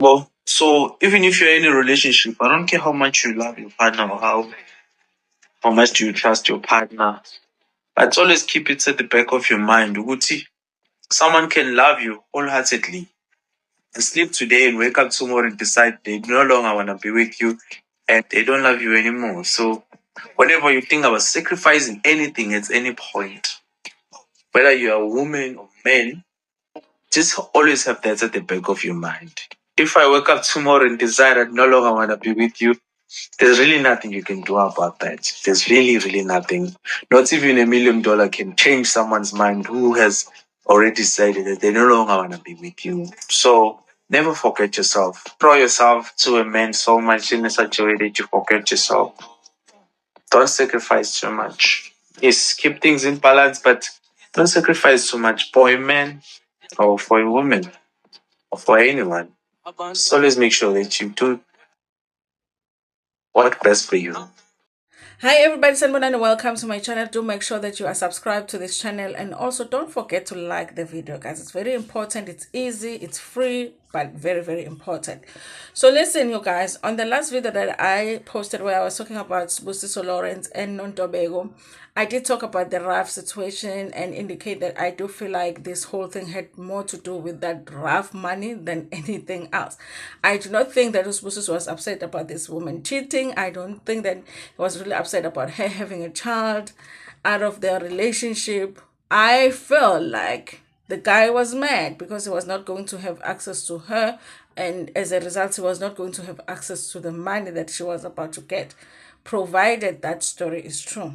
Well, so even if you're in a relationship, I don't care how much you love your partner or how much do you trust your partner. But always keep it at the back of your mind. Ukuthi, someone can love you wholeheartedly and sleep today and wake up tomorrow and decide they no longer want to be with you and they don't love you anymore. So whenever you think about sacrificing anything at any point, whether you're a woman or man, just always have that at the back of your mind. If I wake up tomorrow and decide I no longer want to be with you, there's really nothing you can do about that. There's really, really nothing. Not even $1 million can change someone's mind who has already decided that they no longer want to be with you. So never forget yourself. Throw yourself to a man so much in such a way that you forget yourself. Don't sacrifice too much. Yes, keep things in balance, but don't sacrifice too much for a man or for a woman or for anyone. Just always make sure that you do what's best for you. Hi everybody, Sanbona and welcome to my channel. Do make sure that you are subscribed to this channel and also don't forget to like the video, guys. It's very important. It's easy, it's free, but very, very important. So listen, you guys, on the last video that I posted where I was talking about Sbusiso Lawrence and Nontobego, I did talk about the RAF situation and indicate that I do feel like this whole thing had more to do with that RAF money than anything else. I do not think that Sbusiso was upset about this woman cheating. I don't think that he was really upset about her having a child out of their relationship. I feel like the guy was mad because he was not going to have access to her, and as a result, he was not going to have access to the money that she was about to get, provided that story is true.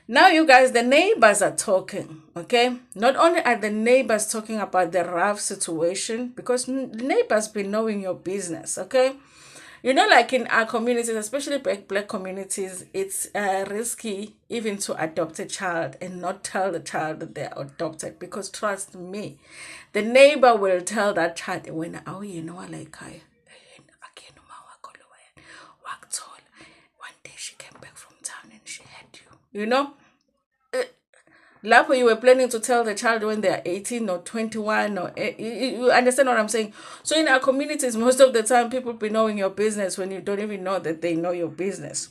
Now, you guys, the neighbors are talking, okay? Not only are the neighbors talking about the rough situation, because neighbors be knowing your business, okay? You know, like in our communities, especially black communities, it's risky even to adopt a child and not tell the child that they're adopted. Because trust me, the neighbor will tell that child, when oh, you know, like one day she came back from town and she had you. You know, Lapo, you were planning to tell the child when they're 18 or 21 or you understand what I'm saying? So in our communities, most of the time people be knowing your business when you don't even know that they know your business.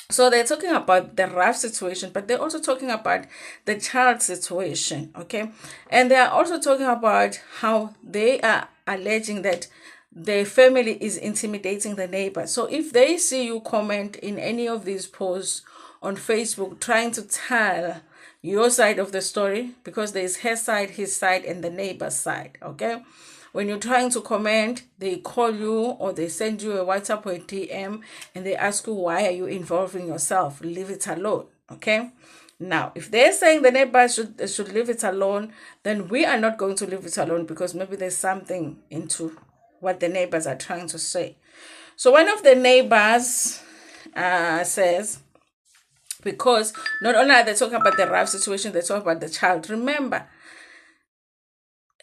So they're talking about the rough situation, but they're also talking about the child situation, okay? And they are also talking about how they are alleging that the family is intimidating the neighbor. So if they see you comment in any of these posts on Facebook trying to tell your side of the story, because there's her side, his side, and the neighbor's side, okay? When you're trying to comment, they call you or they send you a WhatsApp or a DM and they ask you, why are you involving yourself? Leave it alone, okay? Now, if they're saying the neighbors should leave it alone, then we are not going to leave it alone because maybe there's something into what the neighbors are trying to say. So one of the neighbors says, because not only are they talking about the rough situation, they talk about the child. Remember,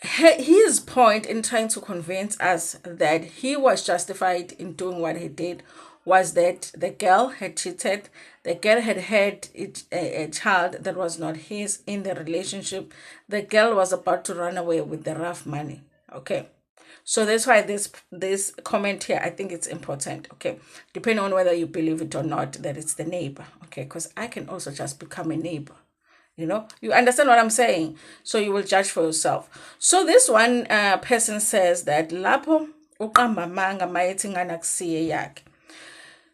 his point in trying to convince us that he was justified in doing what he did was that the girl had cheated, the girl had had a child that was not his in the relationship, the girl was about to run away with the rough money. Okay, so that's why this comment here, I think it's important. Okay, depending on whether you believe it or not that it's the neighbor. Okay, because I can also just become a neighbor. You understand what I'm saying? So you will judge for yourself. So this one person says that lapho uqamba manga mayethi ngana kusiye yakhe.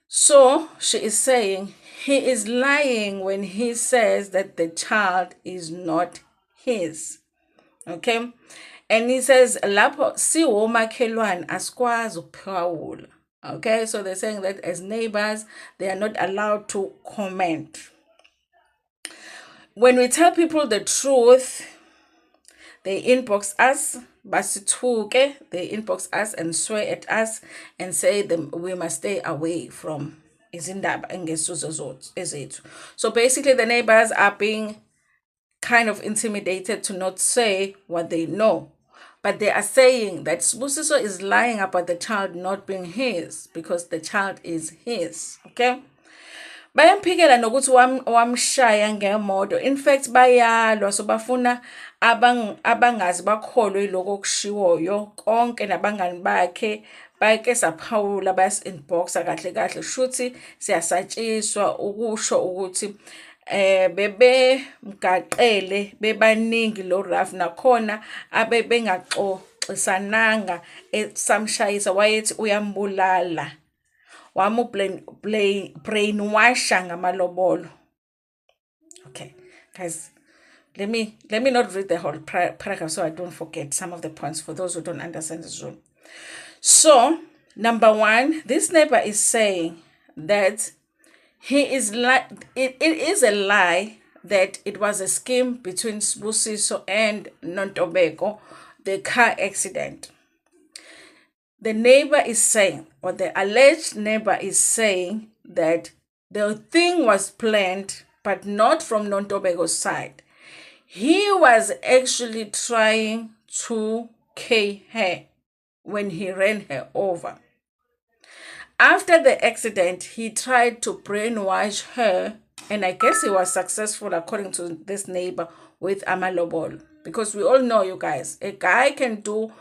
So she is saying he is lying when he says that the child is not his. Okay? And he says lapho siwomakhelwane asikwazi ukuphawula. Okay? So they're saying that as neighbors, they are not allowed to comment. When we tell people the truth, they inbox us, basithuke, they inbox us and swear at us and say that we must stay away from izindaba engesuzo zethu. So basically the neighbors are being kind of intimidated to not say what they know. But they are saying that Sbusiso is lying about the child not being his because the child is his. Okay? Bayamphikela nokuthi wamshaya ngemoto. In fact bayalwa, so bafuna abangazi bakholwe lokho kushiwoyo konke nabangani bakhe bake saphawula bas-inboxa kahle kahle shuthi siyasatshiswa ukusho ukuthi bebemgaqele bebaningi lo RAF nakhona abebengaxoxisananga samshayisa wayethi uyambulala brainwasha ngamalobolo. Okay, guys, let me not read the whole paragraph so I don't forget some of the points for those who don't understand this Zulu. So, number one, this neighbor is saying that it is a lie that it was a scheme between Sbusiso and Nontobeko, the car accident. The neighbor is saying, or the alleged neighbor is saying, that the thing was planned, but not from Nontobego's side. He was actually trying to kill her when he ran her over. After the accident, he tried to brainwash her, and I guess he was successful, according to this neighbor, with amalobol. Because we all know, you guys, a guy can do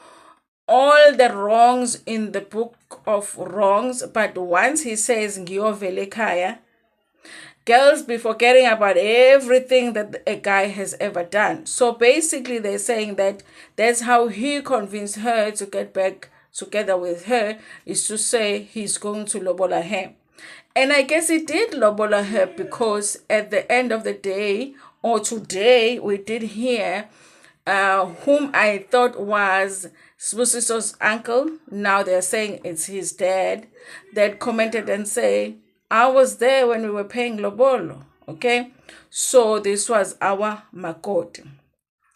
all the wrongs in the book of wrongs, but once he says ngiyovela ekhaya, girls be forgetting about everything that a guy has ever done. So basically they're saying that that's how he convinced her to get back together with her, is to say he's going to lobola her. And I guess he did lobola her because at the end of the day, or today, we did hear whom I thought was Sbusiso's uncle, now they're saying it's his dad, that commented and say, I was there when we were paying lobolo. Okay, so this was our makoti.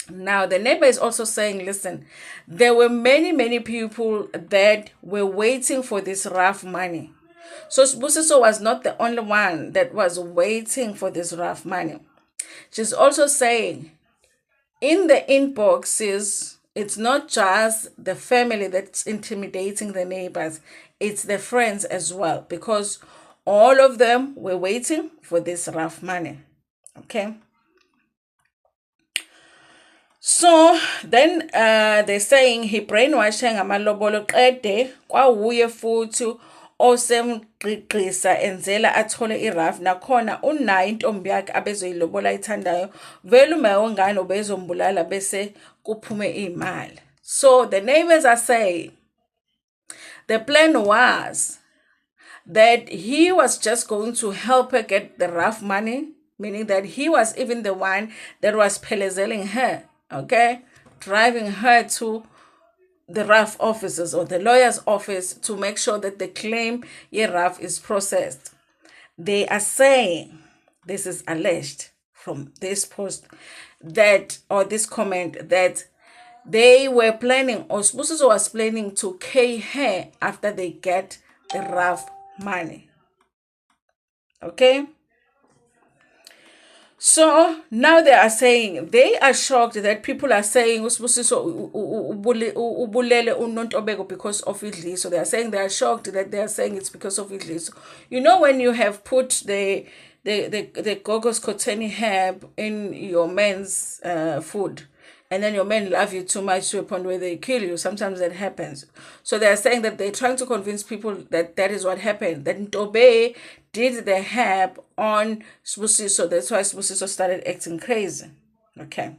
Now the neighbor is also saying, listen, there were many people that were waiting for this RAF money. So Sbusiso was not the only one that was waiting for this RAF money. She's also saying, in the inboxes, it's not just the family that's intimidating the neighbors, it's the friends as well, because all of them were waiting for this RAF money. Okay. So then they're saying he brainwashed ngamalobolo qede kwawuye futhi osemgqigqisa enzela athole iRAF nakhona unayo intombi yakhe abezoyilobola ayithandayo vele uma wongane ubezombulala bese kuphume imali. So the neighbors are saying the plan was that he was just going to help her get the RAF money, meaning that he was even the one that was pelezeling her, okay, driving her to the RAF offices or the lawyer's office to make sure that the claim RAF is processed. They are saying, this is alleged from this post, that, or this comment, that they were planning, or Sbusiso was planning to pay her after they get the RAF money. Okay? So now they are saying, they are shocked that people are saying Sbusiso ubulele uNontobeko because of idliso. So they are saying they are shocked that they are saying it's because of idliso. You know, when you have put the Gogos Koteni herb in your men's food, and then your men love you too much to a point where they kill you. Sometimes that happens. So they're saying that they're trying to convince people that that is what happened. That Ntobe did the herb on Sbusiso. That's why Sbusiso started acting crazy. Okay.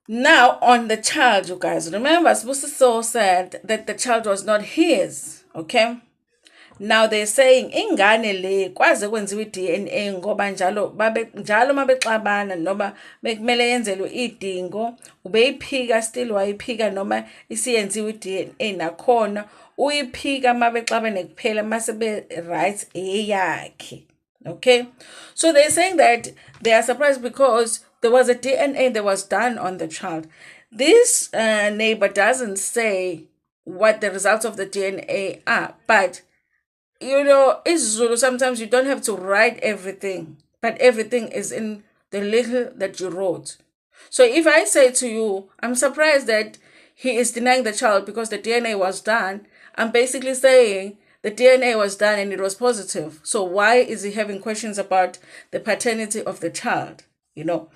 Now, on the child, you guys, remember Sbusiso said that the child was not his. Okay. Now they're saying ingane le kwaze kwenziwa iDNA ngoba njalo mabexabana noma bekumele yenzelwe idingo ubeyiphika still wayiphika noma isiyenziwe iDNA nakhona uyiphika mabexabane kuphela mase be right eyakhe. Okay, so they're saying that they are surprised because there was a DNA that was done on the child. This neighbor doesn't say what the results of the DNA are, but you know, it's Zulu. Sometimes you don't have to write everything, but everything is in the little that you wrote. So if I say to you, I'm surprised that he is denying the child because the DNA was done, I'm basically saying the DNA was done and it was positive. So why is he having questions about the paternity of the child? you know.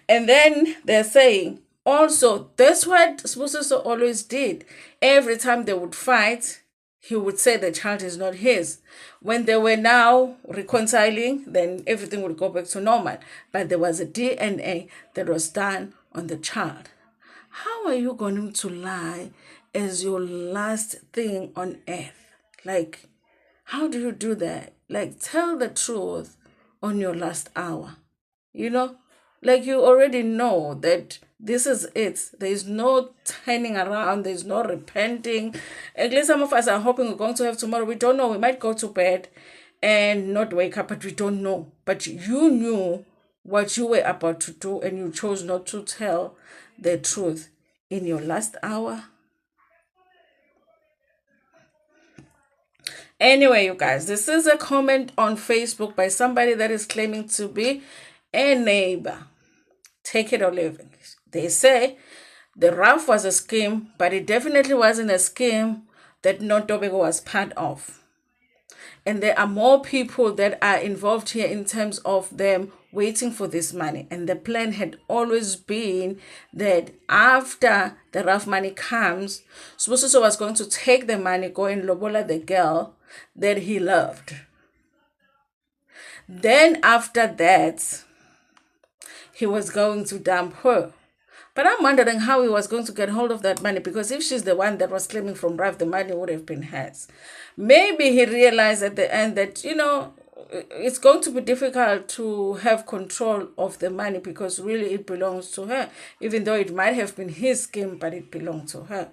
And then they're saying, also, that's what Sbusiso always did. Every time they would fight, he would say the child is not his. When they were now reconciling, then everything would go back to normal. But there was a DNA that was done on the child. How are you going to lie as your last thing on earth? Like, how do you do that? Like, tell the truth on your last hour. You know, like you already know that this is it. There is no turning around. There is no repenting. At least some of us are hoping we're going to have tomorrow. We don't know. We might go to bed and not wake up, but we don't know. But you knew what you were about to do and you chose not to tell the truth in your last hour. Anyway, you guys, this is a comment on Facebook by somebody that is claiming to be a neighbor. Take it or leave it. They say the RAF was a scheme, but it definitely wasn't a scheme that Nontobeko was part of. And there are more people that are involved here in terms of them waiting for this money. And the plan had always been that after the RAF money comes, Sbusiso was going to take the money, go and lobola the girl that he loved. Then after that, he was going to dump her. But I'm wondering how he was going to get hold of that money, because if she's the one that was claiming from RAF, the money would have been hers. Maybe he realized at the end that, it's going to be difficult to have control of the money because really it belongs to her, even though it might have been his scheme, but it belonged to her.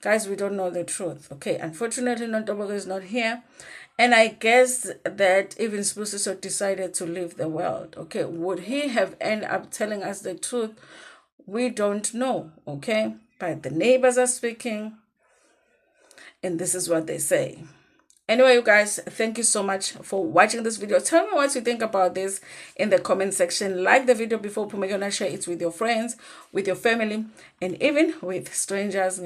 Guys, we don't know the truth. Okay, unfortunately, Nontobeko is not here. And I guess that even Sbusiso decided to leave the world. Okay, would he have ended up telling us the truth? We don't know. Okay, but the neighbors are speaking, and this is what they say. Anyway, you guys, thank you so much for watching this video. Tell me what you think about this in the comment section. Like the video before Pumegona, share it with your friends, with your family, and even with strangers.